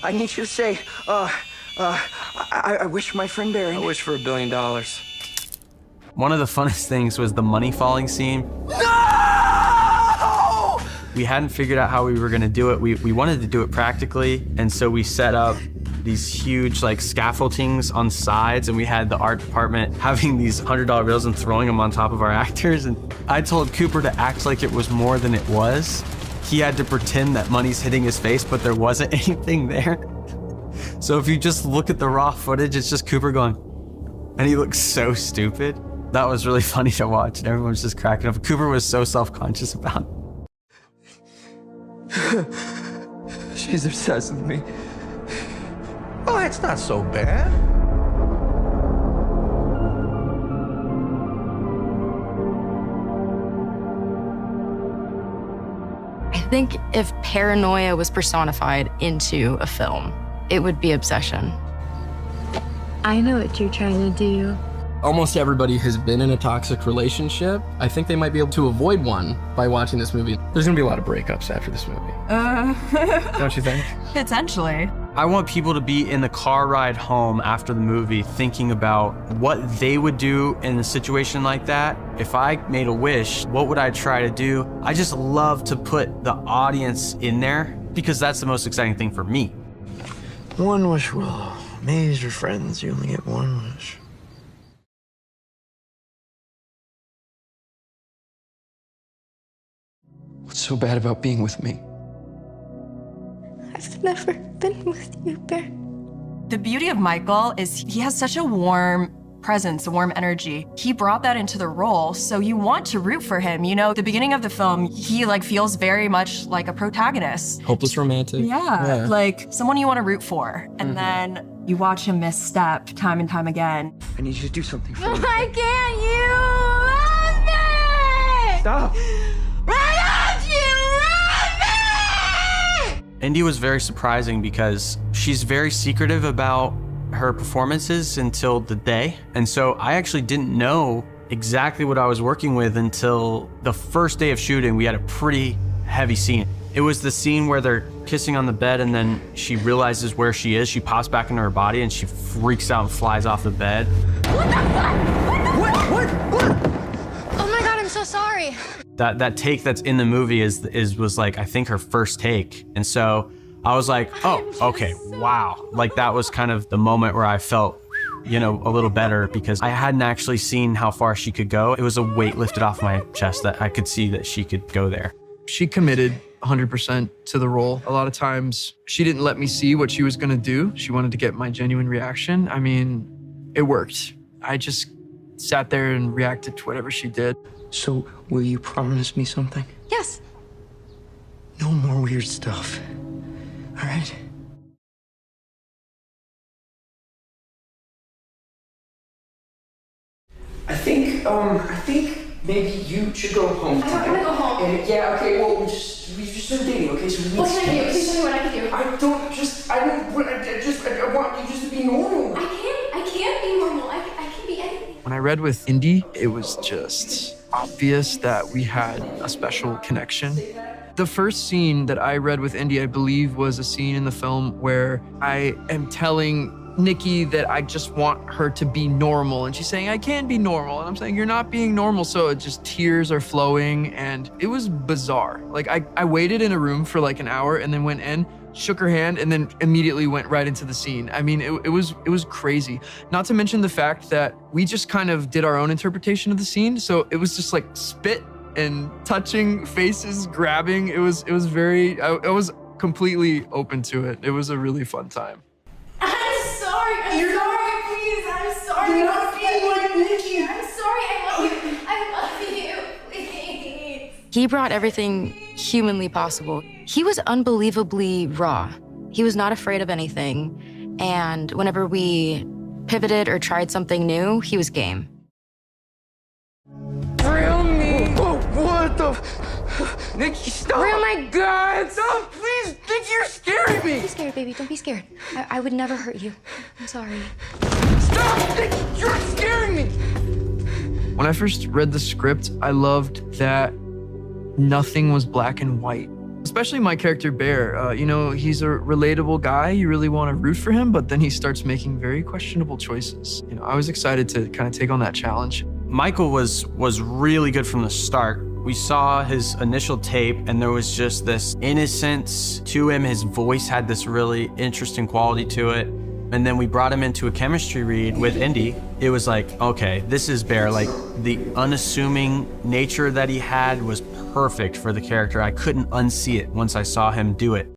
I need you to say, I wish my friend Barry. I wish for $1 billion. One of the funnest things was the money falling scene. No! We hadn't figured out how we were gonna do it. We wanted to do it practically, and so we set up these huge like scaffoldings on sides, and we had the art department having these $100 bills and throwing them on top of our actors. And I told Cooper to act like it was more than it was. He had to pretend that money's hitting his face, but there wasn't anything there. So if you just look at the raw footage, it's just Cooper going, and he looks so stupid. That was really funny to watch, and everyone was just cracking up. Cooper was so self-conscious about it. She's obsessed with me. Well, it's not so bad. I think if paranoia was personified into a film, it would be obsession. I know what you're trying to do. Almost everybody has been in a toxic relationship. I think they might be able to avoid one by watching this movie. There's gonna be a lot of breakups after this movie. Don't you think? Potentially. I want people to be in the car ride home after the movie thinking about what they would do in a situation like that. If I made a wish, what would I try to do? I just love to put the audience in there because that's the most exciting thing for me. One wish, Willow. Amaze your friends. You only get one wish. What's so bad about being with me? I've never been with you, Bear. The beauty of Michael is he has such a warm presence, a warm energy. He brought that into the role, so you want to root for him. You know, the beginning of the film, he feels very much like a protagonist. Hopeless romantic. Yeah, like someone you want to root for. And then you watch him misstep time and time again. I need you to do something for me. Why can't you love me? Stop. Why don't you love me? Indy was very surprising because she's very secretive about her performances until the day. And so I actually didn't know exactly what I was working with until the first day of shooting. We had a pretty heavy scene. It was the scene where they're kissing on the bed and then she realizes where she is. She pops back into her body and she freaks out and flies off the bed. What the fuck? What? Oh my God, I'm so sorry. That take that's in the movie was like, I think her first take. And so I was like, oh, okay, wow. Like that was kind of the moment where I felt, you know, a little better because I hadn't actually seen how far she could go. It was a weight lifted off my chest that I could see that she could go there. She committed 100% to the role. A lot of times she didn't let me see what she was gonna do. She wanted to get my genuine reaction. I mean, it worked. I just sat there and reacted to whatever she did. So, will you promise me something? Yes. No more weird stuff. All right? I think maybe you should go home tonight. I wanna go home. And, yeah, okay, well, we just started dating, okay? So we need What can I do? space. Please tell me what I can do. I want you just to be normal. I can't be normal. I can be anything. When I read with Indy, it was just obvious that we had a special connection. The first scene that I read with Indy, I believe, was a scene in the film where I am telling Nikki that I just want her to be normal. And she's saying, I can't be normal. And I'm saying, you're not being normal. So it just tears are flowing and it was bizarre. Like I waited in a room for like an hour and then went in, shook her hand, and then immediately went right into the scene. I mean, it was crazy. Not to mention the fact that we just kind of did our own interpretation of the scene. So it was just like spit and touching faces, grabbing. It was very, I was completely open to it. It was a really fun time. I'm sorry. I'm sorry, please. I'm sorry. You're not being like Nikki. I'm sorry. I love you. I love you. Please. He brought everything humanly possible. He was unbelievably raw. He was not afraid of anything. And whenever we pivoted or tried something new, he was game. Thrill me. Oh, what the? Nikki, stop. Oh my God. Stop, please. Nikki, you're scaring me. Don't be scared, baby. Don't be scared. I would never hurt you. I'm sorry. Stop, Nikki. You're scaring me. When I first read the script, I loved that nothing was black and white. especially my character Bear. You know, he's a relatable guy. You really want to root for him, but then he starts making very questionable choices. You know, I was excited to kind of take on that challenge. Michael was really good from the start. We saw his initial tape and there was just this innocence to him. His voice had this really interesting quality to it. And then we brought him into a chemistry read with Indy. It was like, okay, this is Bear. Like, the unassuming nature that he had was perfect for the character. I couldn't unsee it once I saw him do it.